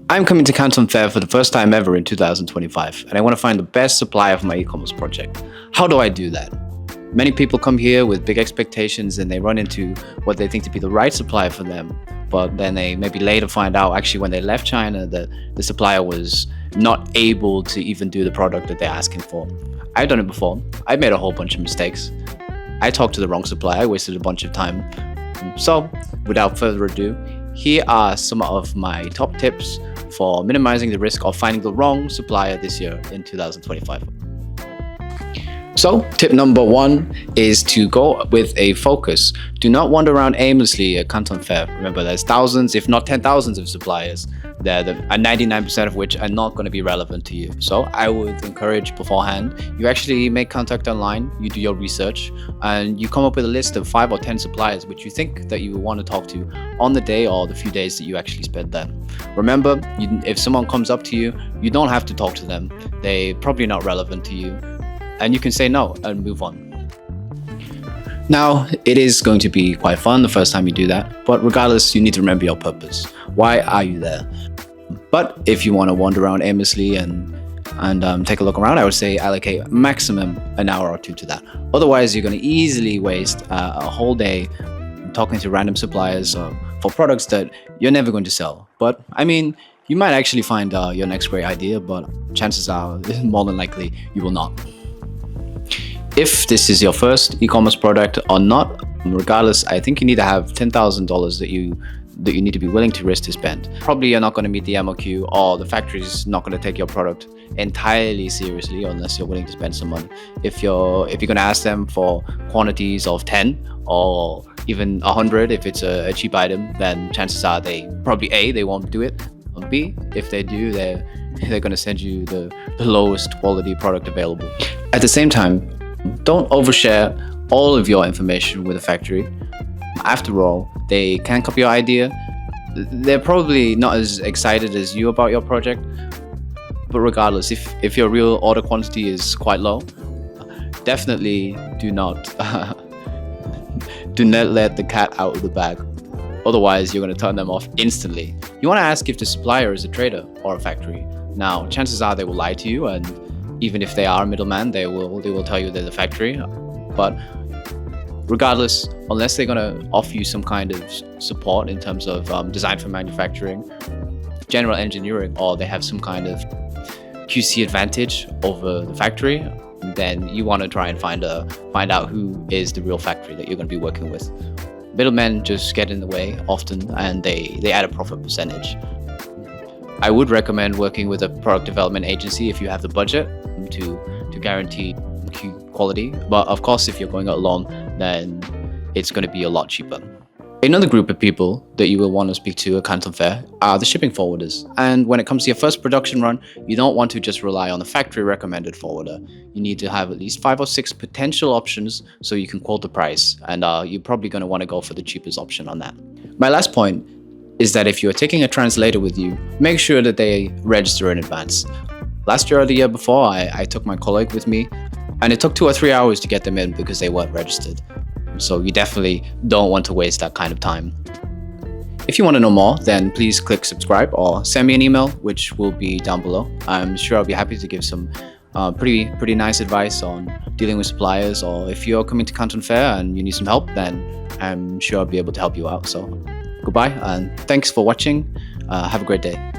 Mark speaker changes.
Speaker 1: I'm coming to Canton Fair for the first time ever in 2025, and I want to find the best supplier for my e-commerce project. How do I do that? Many people come here with big expectations and they run into what they think to be the right supplier for them, but then they maybe later find out actually when they left China that the supplier was not able to even do the product that they're asking for. I've done it before. I made a whole bunch of mistakes. I talked to the wrong supplier, I wasted a bunch of time. So, without further ado, here are some of my top tips for minimizing the risk of finding the wrong supplier this year in 2025. So, tip number one is to go with a focus. Do not wander around aimlessly at Canton Fair. Remember, there's thousands, if not 10,000s of suppliers there, 99% of which are not going to be relevant to you. So I would encourage beforehand, you actually make contact online, you do your research, and you come up with a list of 5 or 10 suppliers which you think that you will want to talk to on the day or the few days that you actually spend there. Remember, if someone comes up to you, you don't have to talk to them. They're probably not relevant to you. And you can say no and move on. Now, it is going to be quite fun the first time you do that, but regardless, you need to remember your purpose. Why are you there? But if you want to wander around aimlessly and take a look around, I would say allocate maximum an hour or two to that. Otherwise, you're going to easily waste a whole day talking to random suppliers for products that you're never going to sell. But I mean, you might actually find your next great idea, but chances are more than likely you will not. If this is your first e-commerce product or not, regardless, I think you need to have $10,000 that you need to be willing to risk to spend. Probably you're not going to meet the MOQ, or the factory's not going to take your product entirely seriously unless you're willing to spend some money. If you're going to ask them for quantities of 10 or even 100, if it's a cheap item, then chances are they probably A, they won't do it. Or B, if they do, they're going to send you the lowest quality product available. At the same time, don't overshare all of your information with a factory. After all, they can copy your idea. They're probably not as excited as you about your project. But regardless, if your real order quantity is quite low, definitely do not let the cat out of the bag. Otherwise, you're going to turn them off instantly. You want to ask if the supplier is a trader or a factory. Now, chances are they will lie to you, and even if they are a middleman, they will tell you they're the factory. But regardless, unless they're going to offer you some kind of support in terms of design for manufacturing, general engineering, or they have some kind of QC advantage over the factory, then you want to try and find out who is the real factory that you're going to be working with. Middlemen just get in the way often, and they add a profit percentage. I would recommend working with a product development agency if you have the budget to guarantee quality. But of course, if you're going out alone, then it's going to be a lot cheaper. Another group of people that you will want to speak to at Canton Fair are the shipping forwarders. And when it comes to your first production run, you don't want to just rely on the factory recommended forwarder. You need to have at least 5 or 6 potential options so you can quote the price. And you're probably going to want to go for the cheapest option on that. My last point is that if you're taking a translator with you, make sure that they register in advance. Last year or the year before, I took my colleague with me, and it took 2 or 3 hours to get them in because they weren't registered. So you definitely don't want to waste that kind of time. If you want to know more, then please click subscribe or send me an email, which will be down below. I'm sure I'll be happy to give some pretty nice advice on dealing with suppliers, or if you're coming to Canton Fair and you need some help, then I'm sure I'll be able to help you out. So goodbye and thanks for watching. Have a great day.